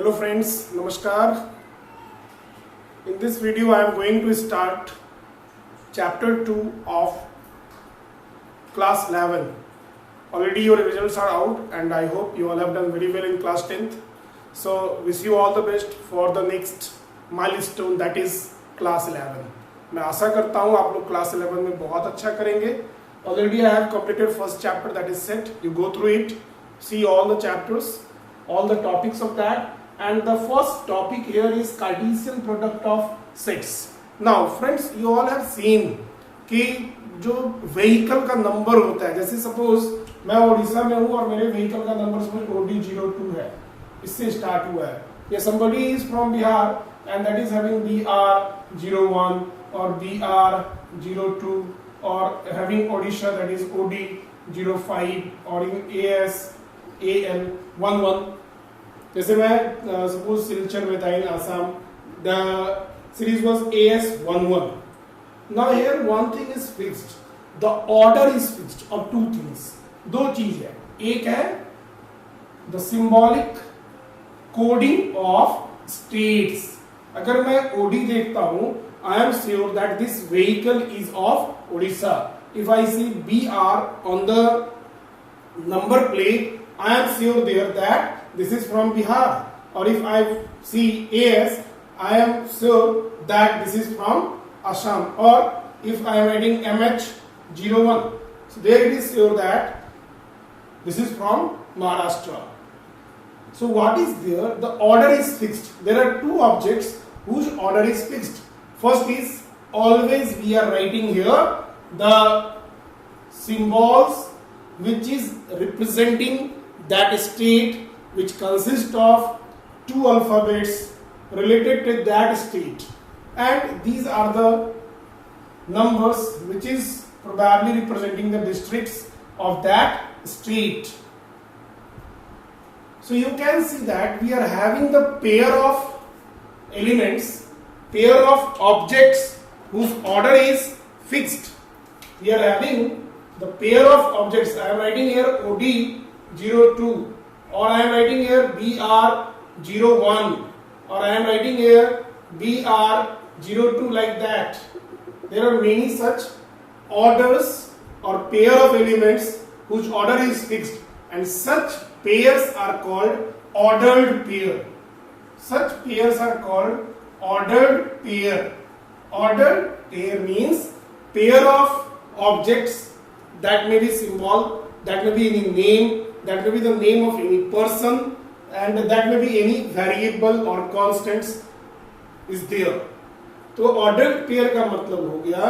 Hello friends, Namaskar. In this video I am going to start chapter 2 of class 11. Already your results are out and I hope you all have done very well in class 10th. So wish you all the best for the next milestone, that is class 11. मैं आशा करता हूँ आप लोग class 11 में बहुत अच्छा करेंगे. Already I have completed first chapter, that is set. You go through it, see all the chapters, all the topics of that. And the first topic here is Cartesian product of sets. Now friends, you all have seen कि जो vehicle का number होता है, जैसे suppose मैं उड़ीसा में हूँ और मेरे vehicle का number suppose OD02 है, इससे start हुआ है. या somebody is from Bihar and that is having BR01 or BR02 or having Odisha, that is OD05 or in AS AL11. जैसे मैं सपोज सिलचर में था in Assam, the series was AS11. Now here one thing is fixed, the order is fixed of two things. दो चीज है, एक है the symbolic coding of states. अगर मैं ओडी देखता हूं, I am sure that this vehicle is of Odisha. If I see BR on the number plate, I am sure there that this is from Bihar, or if I see AS, I am sure that this is from Assam, or if I am writing MH01, so there it is sure that this is from Maharashtra. So what is there? The order is fixed. There are two objects whose order is fixed. First is always we are writing here the symbols which is representing that state which consists of two alphabets related to that state, and these are the numbers which is probably representing the districts of that state. So you can see that we are having the pair of elements, pair of objects whose order is fixed. We are having the pair of objects. I am writing here OD02, or I am writing here BR01, or I am writing here BR02, like that. There are many such orders or pair of elements whose order is fixed, and such pairs are called ordered pair. Such pairs are called ordered pair. Ordered pair means pair of objects that may be symbol, that may be any name, that may be the name of any person, and that may be any variable or constants is there. तो ordered pair का मतलब हो गया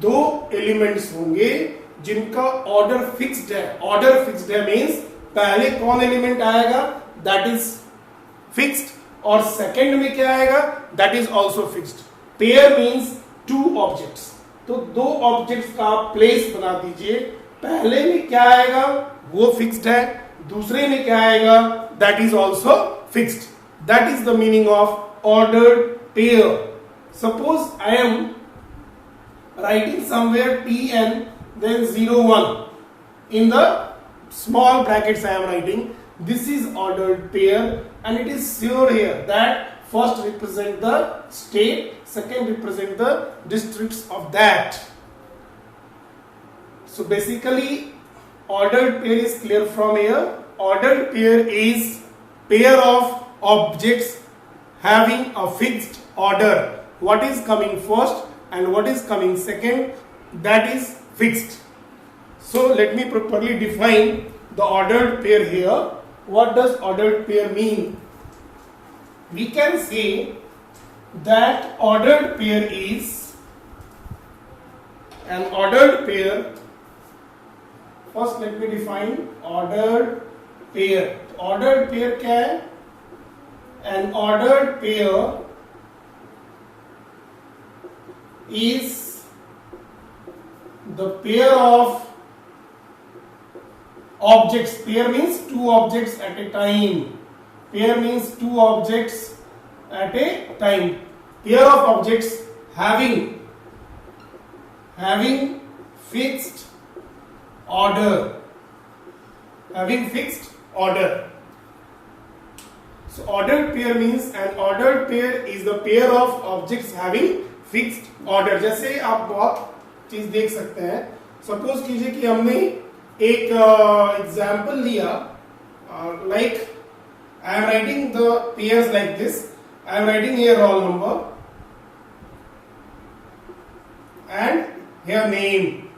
दो elements होंगे जिनका order fixed है. Order fixed है मींस पहले कौन एलिमेंट आएगा दैट इज फिक्स्ड, और सेकंड में क्या आएगा that is also fixed. Pair means two objects. तो दो ऑब्जेक्ट्स का प्लेस बना दीजिए. पहले में क्या आएगा वो फिक्स्ड है, दूसरे में क्या आएगा that is also fixed. That is the meaning of ordered pair. Suppose I am writing somewhere TN then 01 in the small brackets. I am writing this is ordered pair, and it is sure here that first represent the state, second represent the districts of that. So basically ordered pair is clear from here. Ordered pair is pair of objects having a fixed order. What is coming first and what is coming second, that is fixed. So let me properly define the ordered pair here. What does ordered pair mean? We can say that ordered pair is an ordered pair. First let me define ordered pair. Ordered pair क्या है? An ordered pair is the pair of objects. Pair means two objects at a time. Pair means two objects at a time. Pair of objects having fixed order. Having fixed order. So ordered pair means an ordered pair is the pair of objects having fixed order. जैसे आप बहुत चीज देख सकते हैं, suppose कीजिए कि हमने एक एग्जाम्पल लिया, like I am writing the pairs like this. I am writing here roll number and here name.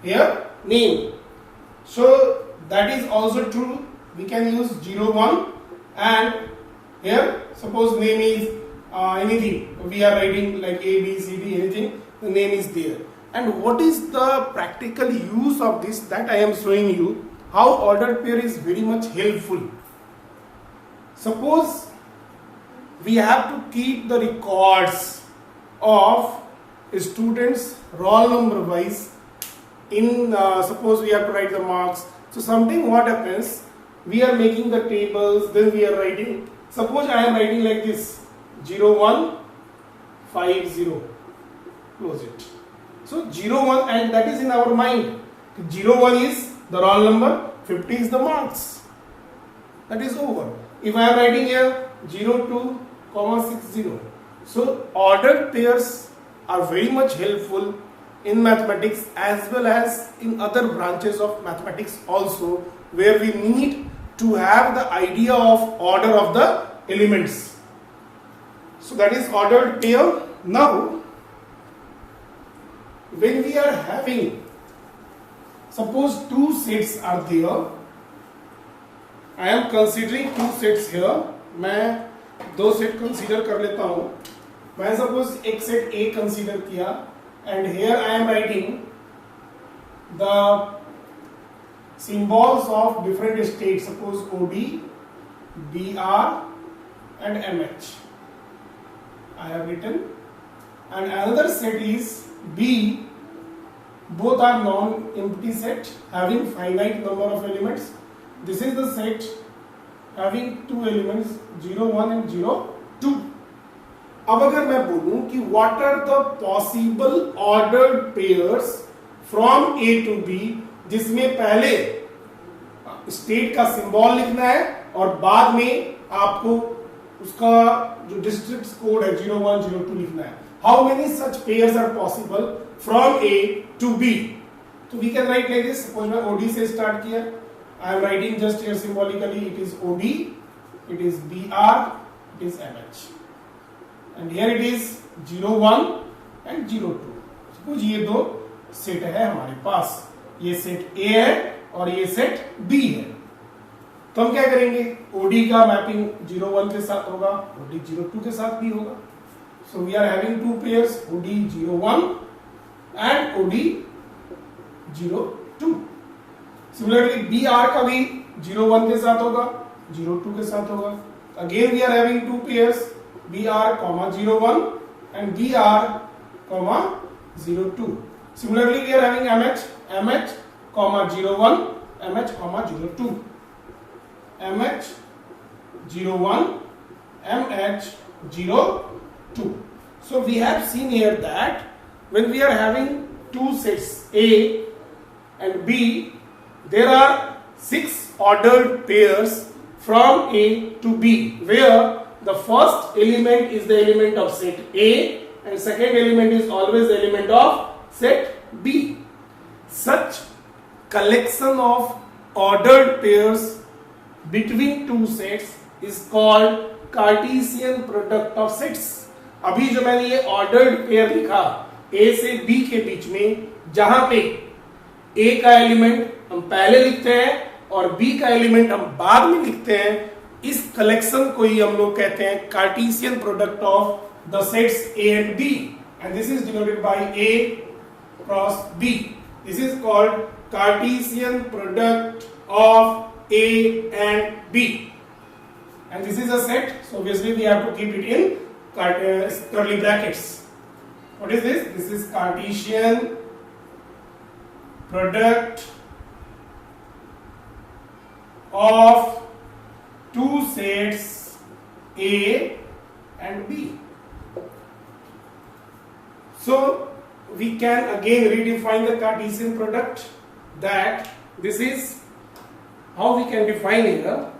Here name. So that is also true. We can use 0, 1 and here suppose name is anything. We are writing like A, B, C, D, anything. The name is there. And what is the practical use of this, that I am showing you how ordered pair is very much helpful. Suppose we have to keep the records of students roll number wise in suppose we have to write the marks. So something what happens, we are making the tables, then we are writing, suppose I am writing like this 0, 1, 5, 0, close it. So 0, 1 and that is in our mind. 0, 1 is the roll number, 50 is the marks. That is over. If I am writing here 0, 2, 60. So ordered pairs are very much helpful in mathematics as well as in other branches of mathematics also, where we need to have the idea of order of the elements. So that is ordered pair. Now when we are having, suppose two sets are there, I am considering two sets here. मैं दो set consider कर लेता हूं. मैं suppose एक set A consider किया and here I am writing the symbols of different states, suppose OD, BR and MH I have written, and another set is B. Both are non-empty set having finite number of elements. This is the set having two elements 0, 1 and 0, 2. अब अगर मैं बोलूं कि what are the possible ordered pairs from A to B, जिसमें पहले state का symbol लिखना है और बाद में आपको उसका जो डिस्ट्रिक्ट कोड है 0, 1, 0, 2 लिखना है. How many such pairs are possible from A to B? So we can write like this. Suppose मैं OD से स्टार्ट किया. I am writing just here symbolically. It is OD, it is BR, it is MH, and here it is 0, 1 and 0, 2. Suppose ये दो set है हमारे पास, ये set A है और ये सेट B है. तो हम क्या करेंगे, OD का मैपिंग 0, 1 के साथ होगा, OD 0, 2 के साथ भी होगा. So we are having two pairs, OD 0, 1 and OD 0, 2. Similarly, BR का भी 0, 1 के साथ होगा, 0, 2 के साथ होगा. Again we are having two pairs, BR, 0, 1 and BR, 0, 2. Similarly, we are having MH, 0, 1, MH, 0, 2. MH, 0, 1, MH, 0, 2. So we have seen here that when we are having two sets A and B, there are 6 ordered pairs from A to B, where the first element is the element of set A and second element is always the element of set B. Such collection of ordered pairs between two sets is called Cartesian product of sets. अभी जो मैंने ये ordered pair लिखा A से B के बीच में, जहां पे A का एलिमेंट हम पहले लिखते हैं और B का एलिमेंट हम बाद में लिखते हैं, इस कलेक्शन को ही हम लोग कहते हैं Cartesian product of the sets A and B, and this is denoted by A cross B. This is called Cartesian product of A and B, and this is a set, so obviously we have to keep it in curly brackets. What is this? This is Cartesian product of two sets A and B. So we can again redefine the Cartesian product, that this is how we can define here.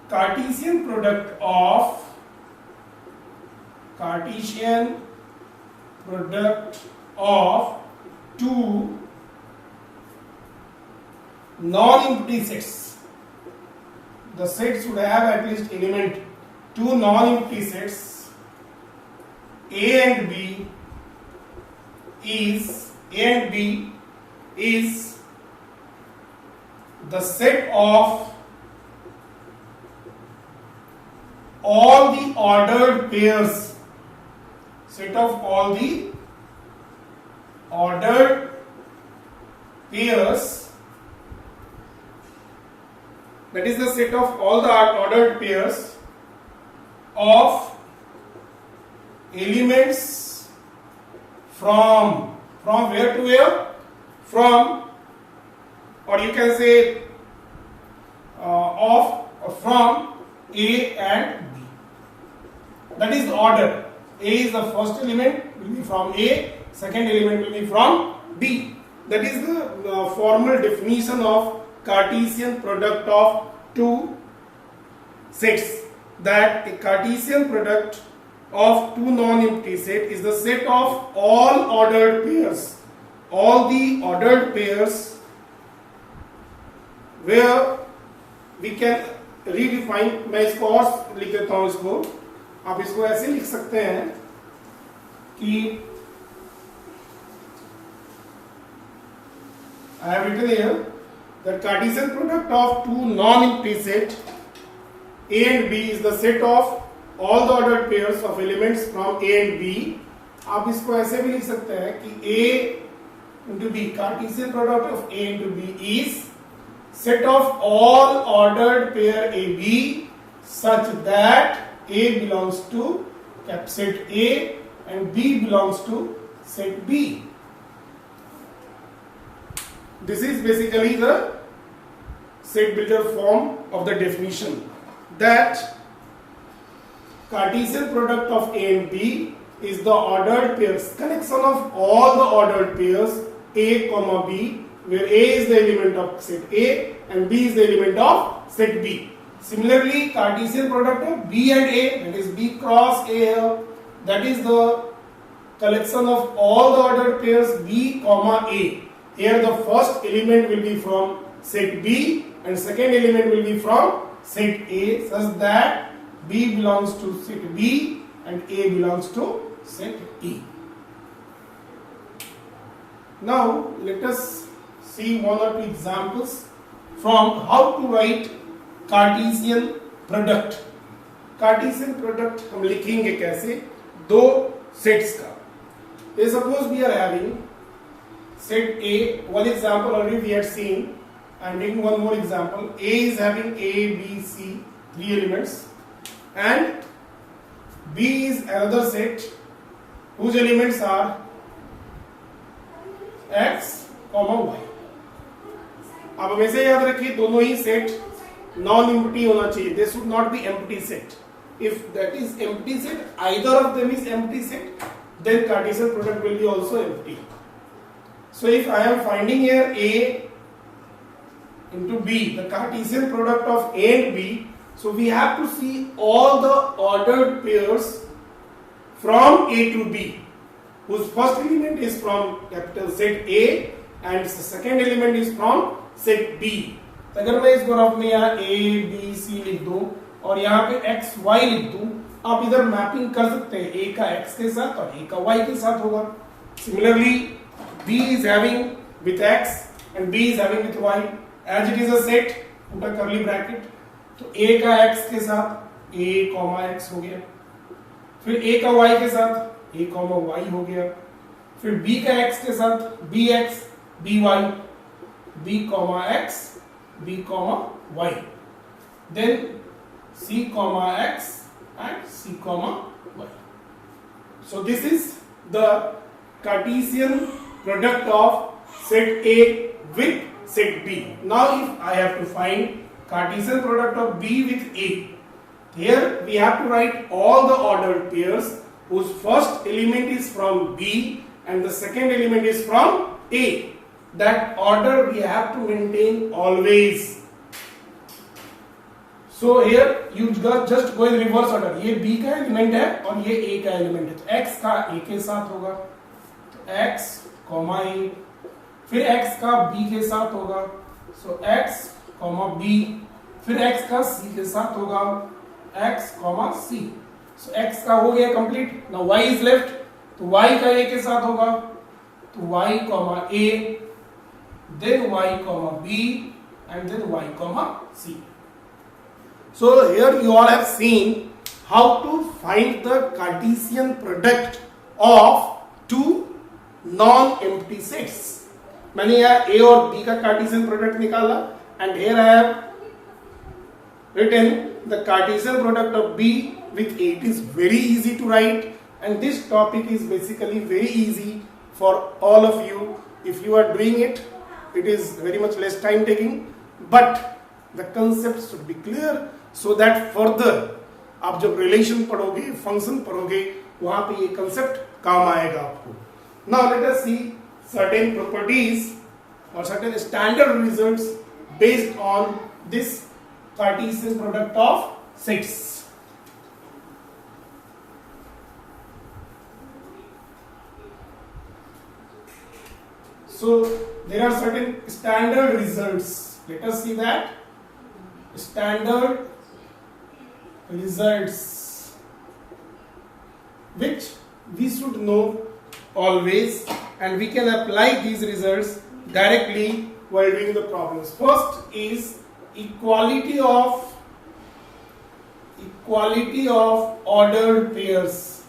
Cartesian product of two non-empty sets. The set should have at least element two non-empty sets. A and B is the set of all the ordered pairs. Set of all the ordered pairs. That is the set of all the ordered pairs of elements from where to where? From, or you can say from A and B. That is the order. A is the first element, will be from A, second element will be from B. That is the formal definition of Cartesian product of two sets. That a Cartesian product of two non-empty set is the set of all ordered pairs. All the ordered pairs where we can redefine. मैं इसको और लिख देता हूं, इसको आप इसको ऐसे लिख सकते हैं कि I have written here that Cartesian product of two non-empty set A and B is the set of all the ordered pairs of elements from A and B. आप इसको ऐसे भी लिख सकते हैं कि A into B, Cartesian product of A into B is set of all ordered pair AB such that A belongs to set A and B belongs to set B. This is basically the set builder form of the definition, that Cartesian product of A and B is the ordered pairs, collection of all the ordered pairs A comma B, where A is the element of set A and B is the element of set B. Similarly, Cartesian product of B and A, that is B cross A, that is the collection of all the ordered pairs B comma A. Here the first element will be from set B and second element will be from set A, such that B belongs to set B and A belongs to set E. Now let us see one or two examples from how to write Cartesian product. Cartesian product हम लिखेंगे कैसे? दो sets का. Suppose we are having set A. One example already we had seen. I am taking one more example. A is having A, B, C, three elements, and B is another set whose elements are X, Y. अब हमेशा याद रखिए दोनों ही set non empty होना चाहिए. They should not be empty set. If that is empty set, either of them is empty set, then Cartesian product will be also empty. So if I am finding here A into B, the Cartesian product of A and B, so we have to see all the ordered pairs from A to B, whose first element is from capital set A and the second element is from set B. तो अगर मैं इस graph में यहाँ A, B, C लिख दूं और यहाँ पे X, Y लिख दूं, आप इधर मैपिंग कर सकते हैं A का X के साथ और A का Y के साथ होगा. Similarly, B is having with X and B is having with Y. As it is a set, put a curly bracket. तो A का X के साथ A, X हो गया. फिर A का Y के साथ A, Y हो गया. फिर B का X के साथ BX, BY, B, X, B, Y. Then C, X and C, Y. So this is the Cartesian product of set A with set B. Now if I have to find Cartesian product of B with A, here we have to write all the ordered pairs whose first element is from B and the second element is from A. That order we have to maintain always. So here you just go in reverse order, ये B का element है और ये ए का element है, तो x का A के साथ होगा, तो एक्स कॉमा ए, फिर एक्स का बी के साथ होगा, सो एक्स कॉमा बी, फिर एक्स का सी के साथ होगा, X comma C, so X का हो गया complete. Now Y is left, तो वाई का ए के साथ होगा, तो Y comma A, then Y comma B and then Y comma C. So here you all have seen how to find the Cartesian product of two non-empty sets. मैंने यहाँ A और B का Cartesian product निकाला and here I have written the Cartesian product of B with A. It is very easy to write and this topic is basically very easy for all of you. If you are doing it, it is very much less time taking, but the concept should be clear. So that further आप जब relation पढ़ोगे, function पढ़ोगे, वहां पे ये concept काम आएगा आपको। Now let us see certain properties or certain standard results based on this Cartesian product of sets. So there are certain standard results. Let us see that. Standard results which we should know always and we can apply these results directly while doing the problems. First is equality of ordered pairs.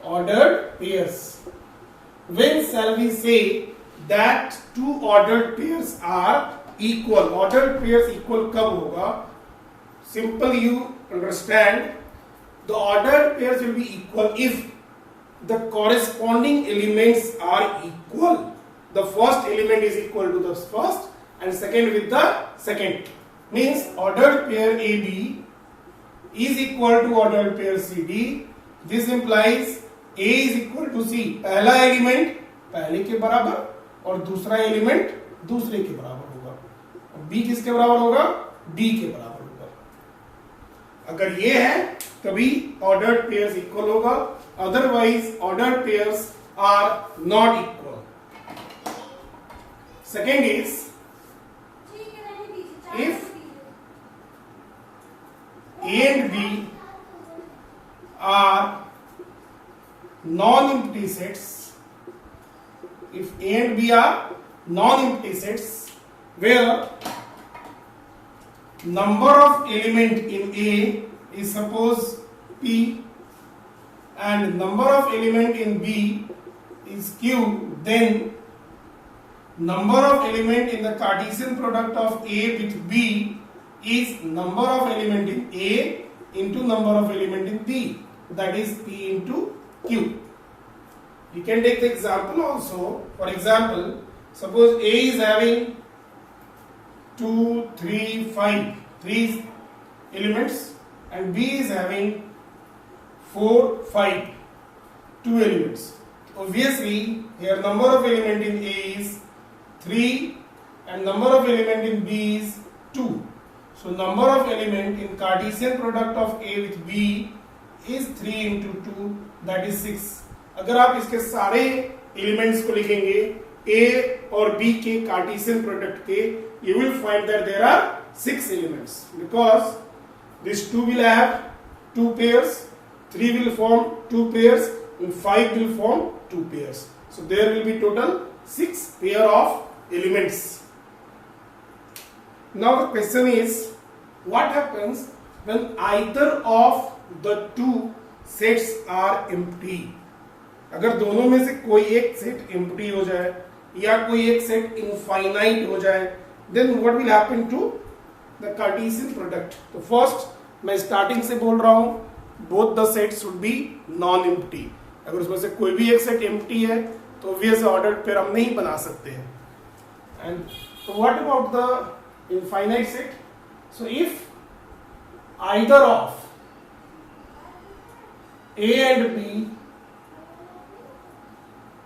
Ordered pairs. When shall we say that two ordered pairs are equal? Ordered pairs equal कब होगा? Simple, you understand, the ordered pairs will be equal if the corresponding elements are equal. The first element is equal to the first and second with the second. Means ordered pair AB is equal to ordered pair CD. This implies A is equal to C. पहला element पहले के बराबर और दूसरा element दूसरे के बराबर होगा, और B किसके बराबर होगा? D के बराबर होगा। अगर ये है तभी ऑर्डर्ड पेयर्स इक्वल होगा, otherwise ordered pairs are not equal. Second is if A and B are non-empty sets, if A and B are non-empty sets where number of element in A is suppose P and number of element in B is Q, then number of element in the Cartesian product of A with B is number of element in A into number of element in B, that is P into Q. We can take the example also. For example, suppose A is having 2, 3, 5, 3 elements and B is having 4, 5, 2 elements. Obviously, here number of element in A is 3 and number of element in B is 2. So number of element in Cartesian product of A with B is 3 into 2, that is 6. अगर आप इसके सारे elements को लिखेंगे A और B के Cartesian product के, you will find that there are 6 elements because these 2 will have 2 pairs, 3 will form 2 pairs and 5 will form 2 pairs. So there will be total 6 pair of elements. Now the question is, what happens when either of the two sets are empty? अगर दोनों में से कोई एक set empty हो जाए या कोई एक सेट इनफाइनाइट हो जाए, then what will happen to the Cartesian product? तो फर्स्ट मैं स्टार्टिंग से बोल रहा हूं, both the sets should be non-empty. अगर उसमें से कोई भी एक सेट एम्प्टी है तो obviously ordered pair हम नहीं बना सकते हैं. And what about the infinite set? So if either of A and B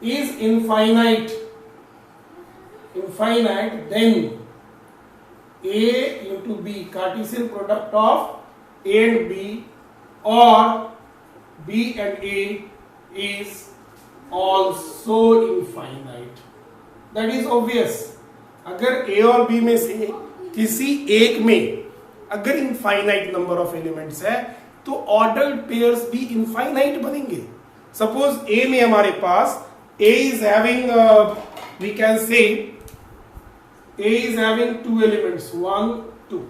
is infinite, then A into B, Cartesian product of A and B or B and A is also infinite. That is obvious. अगर A और B में से किसी एक में अगर infinite number of elements है तो ऑर्डर्ड पेयर्स भी इनफाइनाइट बनेंगे. सपोज A में हमारे पास A is having we can say A is having two elements 1 2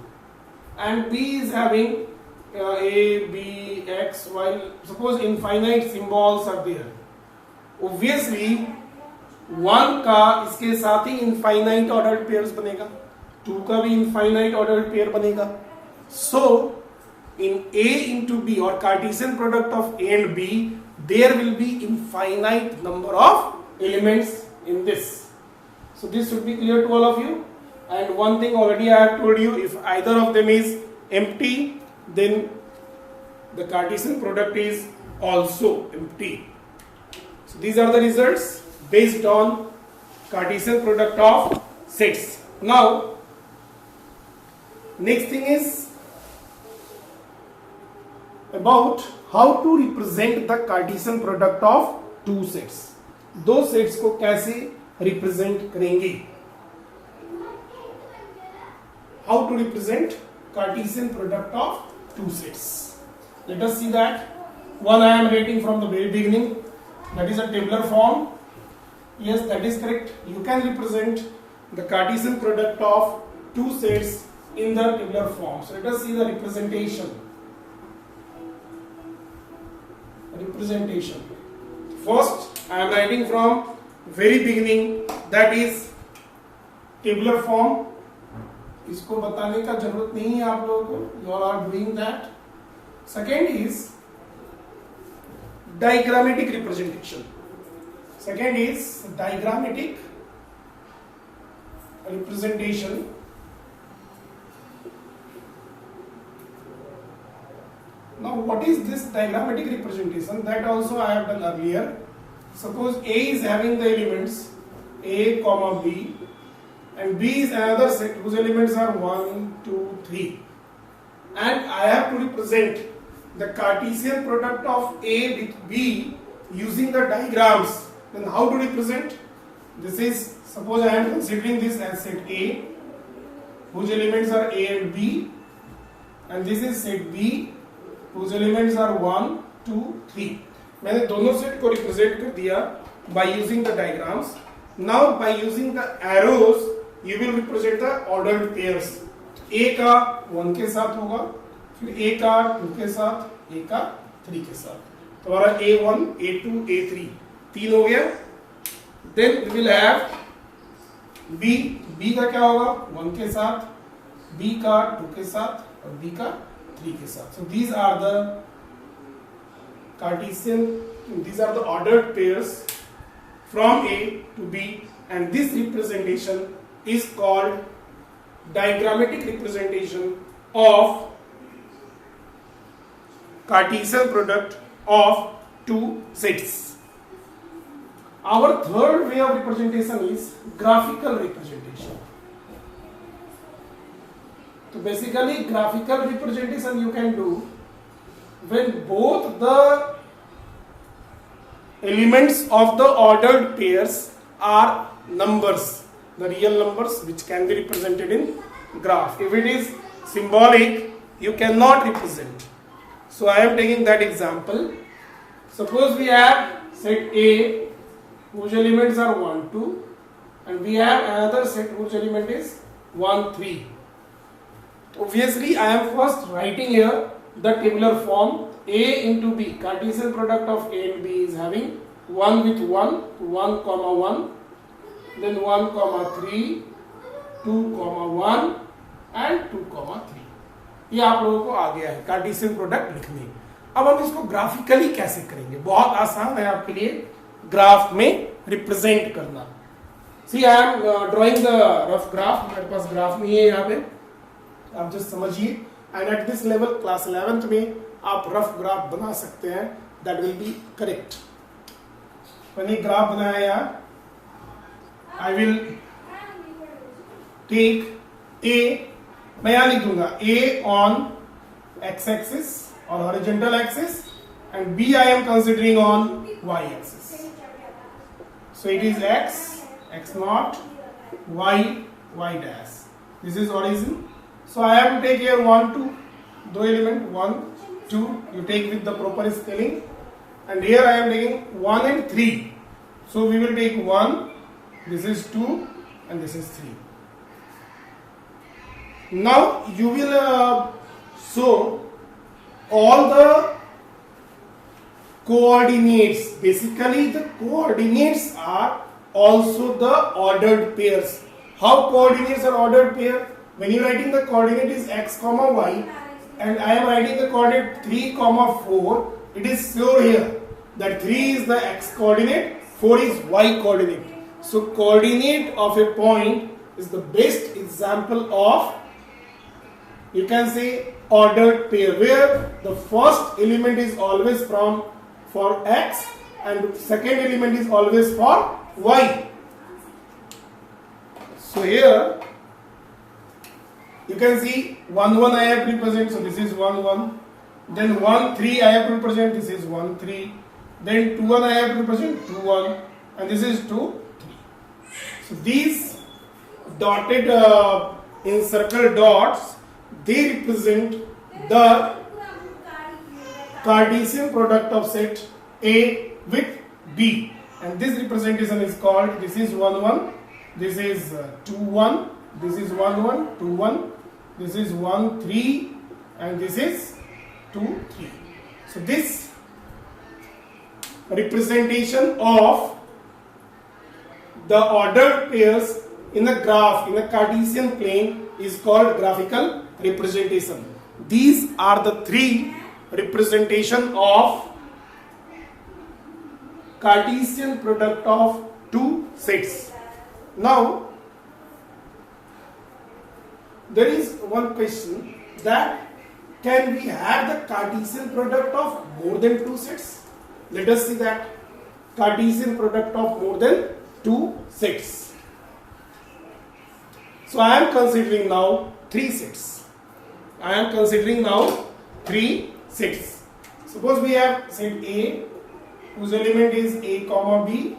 and B is having A B X Y. Suppose infinite symbols are there. Obviously 1 का इसके साथ ही infinite ordered pairs बनेगा, 2 का भी infinite ordered pair बनेगा. सो इन A into B or Cartesian product of A and B there will be infinite number of elements in this. So this should be clear to all of you. And one thing already I have told you, if either of them is empty then the Cartesian product is also empty. So these are the results based on Cartesian product of sets. Now next thing is about how to represent the Cartesian product of two sets. दो sets को कैसे represent करेंगे. How to represent Cartesian product of two sets. Let us see that. One I am writing from the very beginning. That is a tabular form. Yes, that is correct. You can represent the Cartesian product of two sets in the tabular form. So let us see the representation. Representation. First, I am writing from very beginning. That is tabular form. इसको बताने का जरूरत नहीं है आप लोगों को. You all are doing that. Second is diagrammatic representation. Second is diagrammatic representation. Now what is this diagrammatic representation? That also I have done earlier. Suppose A is having the elements A comma B and B is another set whose elements are 1 2 3 and I have to represent the Cartesian product of A with B using the diagrams. Then how to represent? This is, suppose I am considering this as set A whose elements are A and B and this is set B whose elements are 1 2 3. मैंने दोनों set को represent कर दिया by using the diagrams. Now by using the arrows you will represent the ordered pairs. A का 1 के साथ होगा, फिर A का 2 के साथ, A का 3 के साथ. तो हमारा A1 A2 A3 तीन हो गया. Then we will have B का क्या होगा 1 के साथ, B का 2 के साथ और B का 3 के साथ. So these are the Cartesian, these are the ordered pairs from A to B and this representation is called diagrammatic representation of Cartesian product of two sets. Our third way of representation is graphical representation. So basically graphical representation you can do when both the elements of the ordered pairs are numbers, the real numbers which can be represented in graph. If it is symbolic you cannot represent. So I am taking that example. Suppose we have set A whose elements are 1 2 and we have another set whose element is 1 3. Obviously I am first writing here the tabular form. A into B, Cartesian product of A and B is having 1 with 1, 1 comma 1, then 1 comma 3, 2 comma 1 and 2 comma 3. ये आप लोगों को आ गया है Cartesian product लिखने. अब हम इसको ग्राफिकली कैसे करेंगे? बहुत आसान है आपके लिए ग्राफ में रिप्रेजेंट करना. See I am drawing the rough graph. मेरे पास ग्राफ नहीं है यहाँ पे, आप जस्ट समझिए. And at this level class 11th में आप रफ ग्राफ बना सकते हैं. That will be correct. मैंने ग्राफ बनाया यार. आई विल टेक A मैं यहां लिख दूंगा A on x axis or horizontal axis and B I am considering on y axis. So it is x naught, y dash. This is origin. So I have to take here 1 2 दो element 1 2 you take with the proper spelling, and here I am taking 1 and 3. So we will take 1, this is 2 and this is 3. Now you will show all the coordinates. Basically the coordinates are also the ordered pairs. How coordinates are ordered pair? When you are writing the coordinate is x comma y and I am writing the coordinate 3 comma 4, it is sure here that 3 is the x coordinate, 4 is y coordinate. So coordinate of a point is the best example of, you can say, ordered pair, where the first element is always for x and second element is always for y. So here you can see 1 1 I have to represent, so this is 1 1. Then 1 3 I have to represent, this is 1 3. Then 2 1 I have to represent, 2 1, and this is 2 3. So these dotted encircled dots, they represent the Cartesian product of set A with B, and this representation is called, this is 1 1, this is 2 1, this is 1 1 2 1, this is 1 3, and this is 2 3. So this representation of the ordered pairs in a graph, in a Cartesian plane, is called graphical representation. These are the three representation of Cartesian product of two sets. Now there is one question, that can we have the Cartesian product of more than two sets? Let us see that. Cartesian product of more than two sets. So I am considering now three sets. Suppose we have set A whose element is A comma B,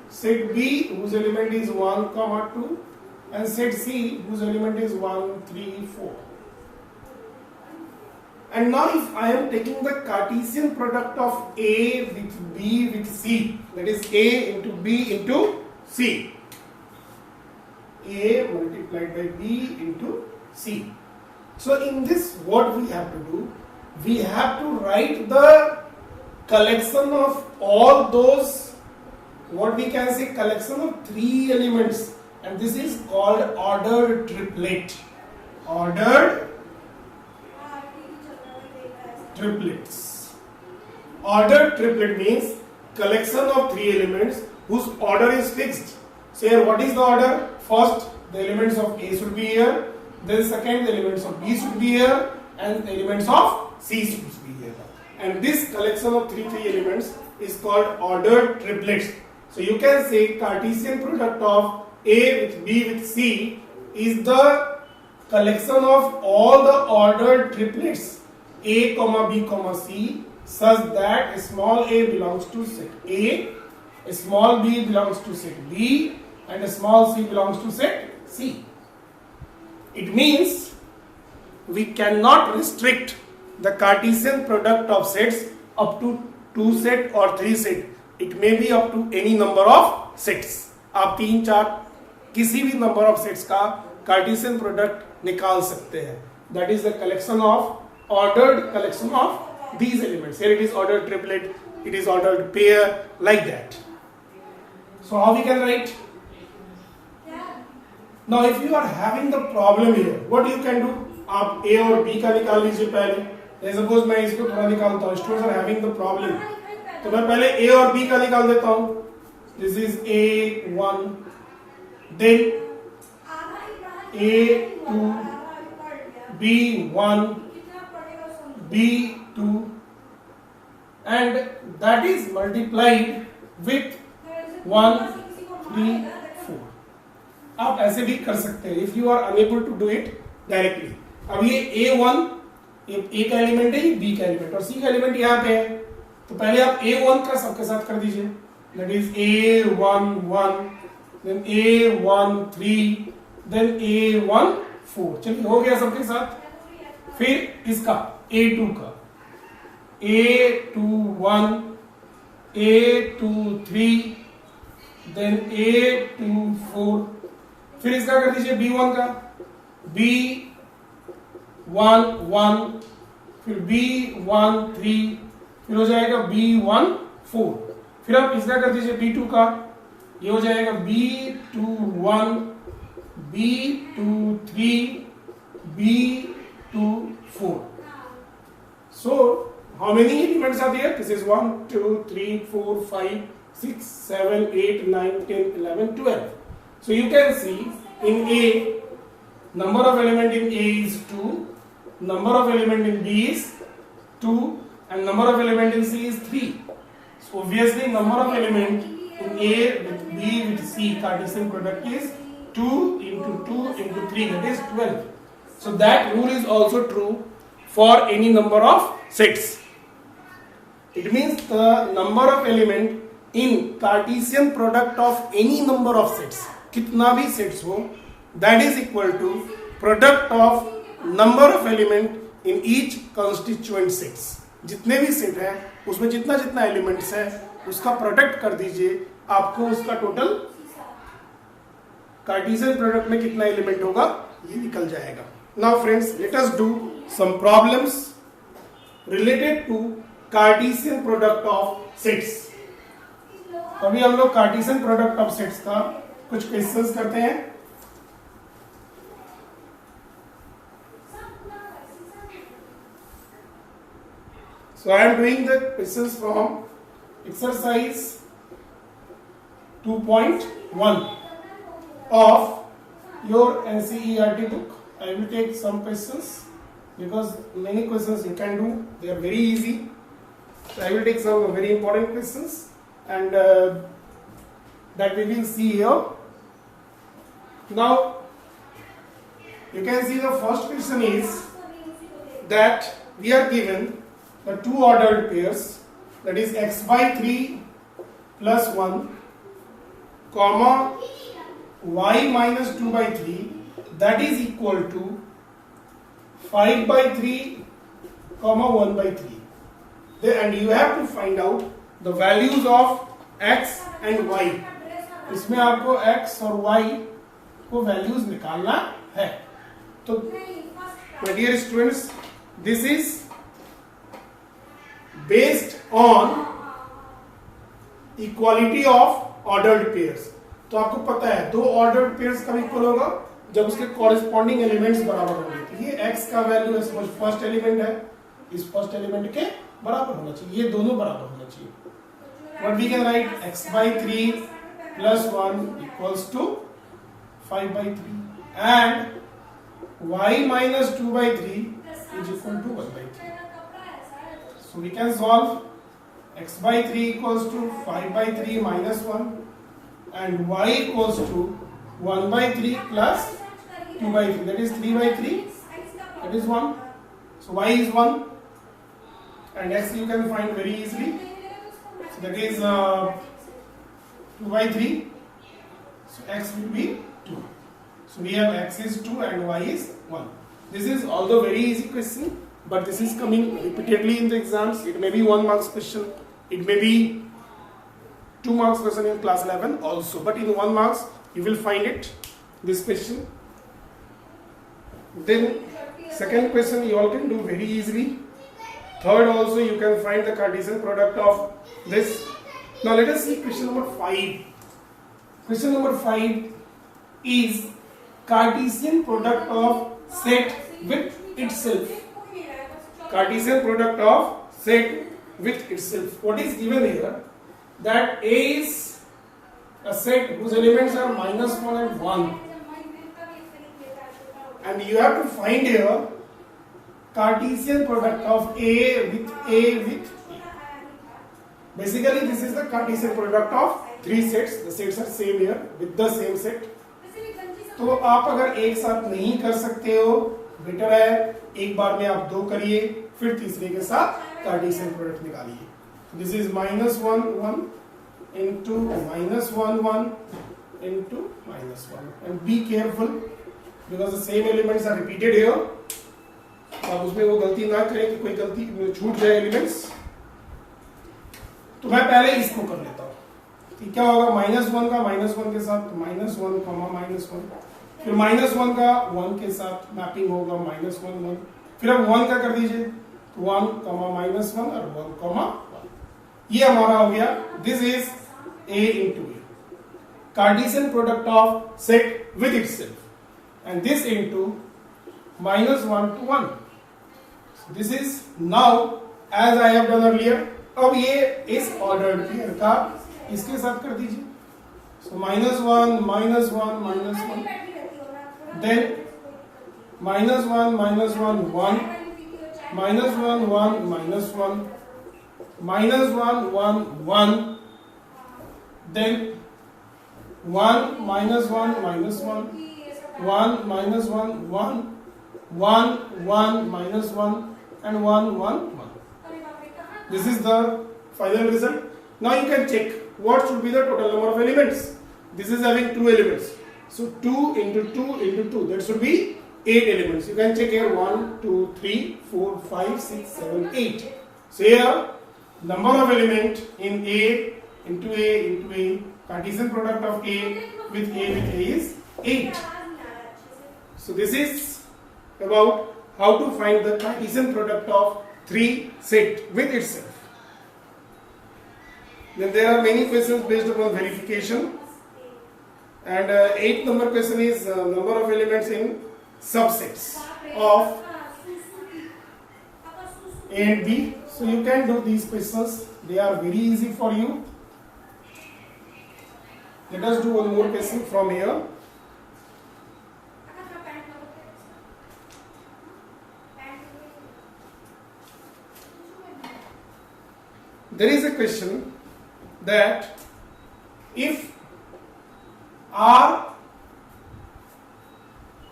set B whose element is 1 comma 2, and set C whose element is 1 3 4. And now if I am taking the Cartesian product of A with B with C, that is A into B into C, A multiplied by B into C. So in this, what we have to do, we have to write the collection of all those, what we can say, collection of three elements, and this is called ordered triplet. Ordered triplets. Ordered triplet means collection of three elements whose order is fixed. So here, what is the order? First, the elements of A should be here. Then second, the elements of B should be here, and the elements of C should be here. And this collection of three elements is called ordered triplets. So you can say Cartesian product of A with B with C is the collection of all the ordered triplets A comma B comma C, such that small a belongs to set A, small b belongs to set B, and small c belongs to set C. It means we cannot restrict the Cartesian product of sets up to 2 set or 3 set. It may be up to any number of sets. आप 3 4 किसी भी number of sets का Cartesian product निकाल सकते हैं. That is the collection of ordered collection of these elements. Here it is ordered triplet, it is ordered pair, like that. So how we can write? Now if you are having the problem here, what you can do? आप A और B का निकाल लीजिए पहले. Suppose मैं इसको थोड़ा निकालता हूँ. Students are having the problem. तो मैं पहले A और B का निकाल देता हूँ. This is A1, then A2, B1, B2, and that is multiplied with 1 3 4. आप ऐसे भी कर सकते हैं. If you are unable to do it, directly. अब ये A1 ए का एलिमेंट है, ये बी का एलिमेंट और सी का एलिमेंट यहाँ पे है, तो पहले आप A1 का सबके साथ कर दीजिए, that is A11, then A13, then A14। चलिए हो गया सबके साथ। फिर इसका A2 का A21, A23, देन A24। फिर इसका कर दीजिए B1 का B11, फिर B13, फिर हो जाएगा B14। फिर आप इसका कर दीजिए B2 का, ये हो जाएगा B21, B23, B24। So how many elements are there? This is 1, 2, 3, 4, 5, 6, 7, 8, 9, 10, 11, 12. So you can see in A, number of element in A is 2, number of element in B is 2, and number of element in C is 3. So obviously number of element in A with B with C Cartesian product is 2 into 2 into 3, that is 12. So that rule is also true for any number of sets. It means the number of element in Cartesian product of any number of sets, कितना भी sets हो, that is equal to product of number of element in each constituent sets. जितने भी set है उसमें जितना जितना elements है उसका प्रोडक्ट कर दीजिए, आपको उसका टोटल कार्टेशियन प्रोडक्ट में कितना एलिमेंट होगा ये निकल जाएगा। Now friends, let us do some problems related to Cartesian product of sets. अभी हम लोग कार्टेशियन प्रोडक्ट ऑफ सेट्स का कुछ क्वेश्चंस करते हैं। So I am doing the questions from exercise 2.1 of your NCERT book. I will take some questions because many questions you can do, they are very easy. So I will take some very important questions and that we will see here. Now you can see the first question is that we are given the two ordered pairs, that is x by 3 plus 1 comma y minus 2 by 3, that is equal to 5 by 3 comma 1 by 3. And you have to find out the values of x and y. इसमें आपको x और y को values निकालना है। तो my dear students, this is based on equality of ordered pairs. तो आपको पता है दो ordered pairs कब इक्वल होगा, जब उसके corresponding elements बराबर होंगे। तो ये x का वैल्यू है, सपोज फर्स्ट एलिमेंट है, इस फर्स्ट एलिमेंट के बराबर होना चाहिए, ये दोनों बराबर होना चाहिए। What we can write, x by 3 plus 1 equals to 5 by 3 and y minus 2 by 3 is equal to 1 by 3. So we can solve x by 3 equals to 5 by 3 minus 1 and y equals to 1 by 3 plus 2 by 3, that is 3 by 3, that is 1. So y is 1 and x you can find very easily, so that is 2 by 3, so x will be 2. So we have x is 2 and y is 1. This is although very easy question, but this is coming repeatedly in the exams. It may be 1 marks question, it may be 2 marks question in class 11 also, but in 1 marks you will find it, this question. Then second question you all can do very easily. Third also you can find the Cartesian product of this. Now let us see question number 5. Question number 5 is Cartesian product of set with itself. Cartesian product of set with itself. What is given here? That A is a set whose elements are minus 1 and 1, and you have to find here Cartesian product of A with A with A. Basically this is the Cartesian product of three sets. The sets are same here with the same set. तो आप अगर एक साथ नहीं कर सकते हो better है एक बार में आप 2 करिए, फिर तीसरे के साथ कार्टेशियन प्रोडक्ट निकालिए. This is -1 1 into -1 1 into -1, and be careful because the same elements are repeated here. आप उसमें वो गलती ना करें कि कोई गलती छूट जाए एलिमेंट्स. तो मैं पहले इसको कर लेता हूं कि क्या होगा. -1 का -1 के साथ -1 -1, फिर -1 का 1 के साथ मैपिंग होगा -1 1, फिर अब 1 का कर दीजिए 1 -1 और 1 1. ये हमारा हो गया. This is A into A, Cartesian product of set with itself, and this into -1 to 1. So this is now as I have done earlier. अब ये इस ऑर्डर्ड पेयर का इसके साथ कर दीजिए. So -1 -1 -1, then -1 -1 1 -1 1 -1 -1 1 1, then 1 -1 -1 1 -1 1 1 1 -1 and 1 1 1. This is the final result. Now you can check what should be the total number of elements. This is having 2 elements, so 2 into 2 into 2, that should be 8 elements. You can check here 1 2 3 4 5 6 7 8. So here number of element in A into A, Cartesian product of A with A is 8. So this is about how to find the Cartesian product of 3 set with itself. Then there are many questions based upon verification, and 8th number question is number of elements in subsets of A and B. So you can do these questions, they are very easy for you. Let us do one more question from here. There is a question that if R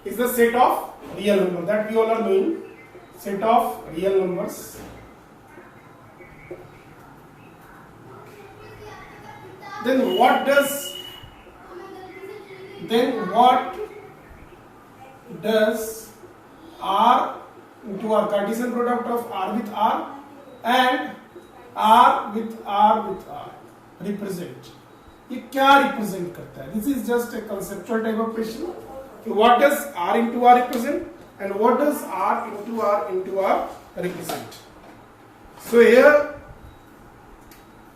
is the set of real number, that we all are knowing, set of real numbers, then what does R into R, Cartesian product of R with R and R with R represent? ये क्या represent करता है? This is just a conceptual type of question. What does R into R represent and what does R into R represent? So here,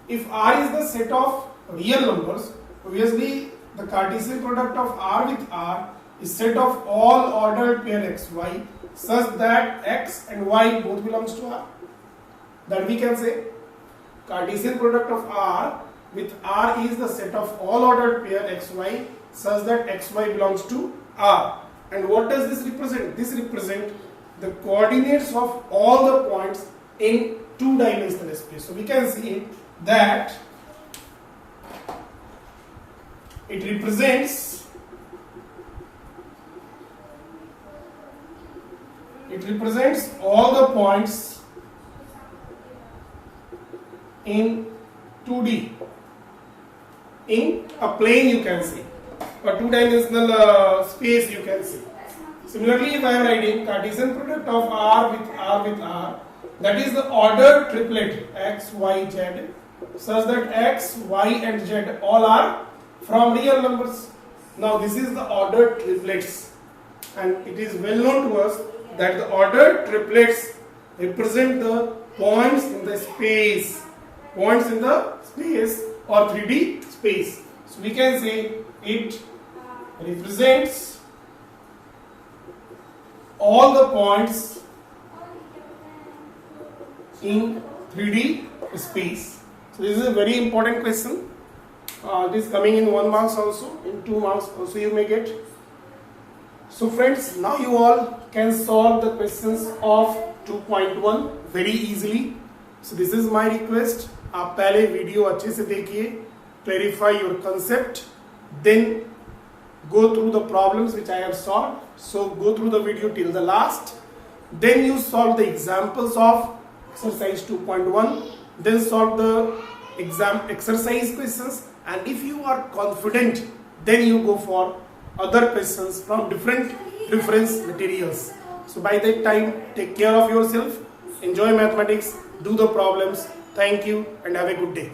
if R is the set of real numbers, obviously the Cartesian product of R with R is set of all ordered pair xy such that x and y both belongs to R. That we can say Cartesian product of R with R is the set of all ordered pair xy such that xy belongs to R. And what does this represent? This represents the coordinates of all the points in 2-dimensional space. So we can see that it represents all the points in 2D in a plane, you can see, or 2-dimensional space, you can see. Similarly, if I am writing Cartesian product of R with R, that is the ordered triplet x, y, z, such that x, y and z all are from real numbers. Now this is the ordered triplets, and it is well known to us that the ordered triplets represent the points in the space, or 3D space. So we can say it represents all the points in 3D space. So this is a very important question. It is coming in 1 marks also, in 2 marks also you may get. So friends, now you all can solve the questions of 2.1 very easily. So this is my request. आप पहले video अच्छे से देखिए, clarify your concept, then go through the problems which I have solved. So go through the video till the last. Then you solve the examples of exercise 2.1. Then solve the exam exercise questions. And if you are confident, then you go for other questions from different reference materials. So by that time, take care of yourself, enjoy mathematics, do the problems. Thank you and have a good day.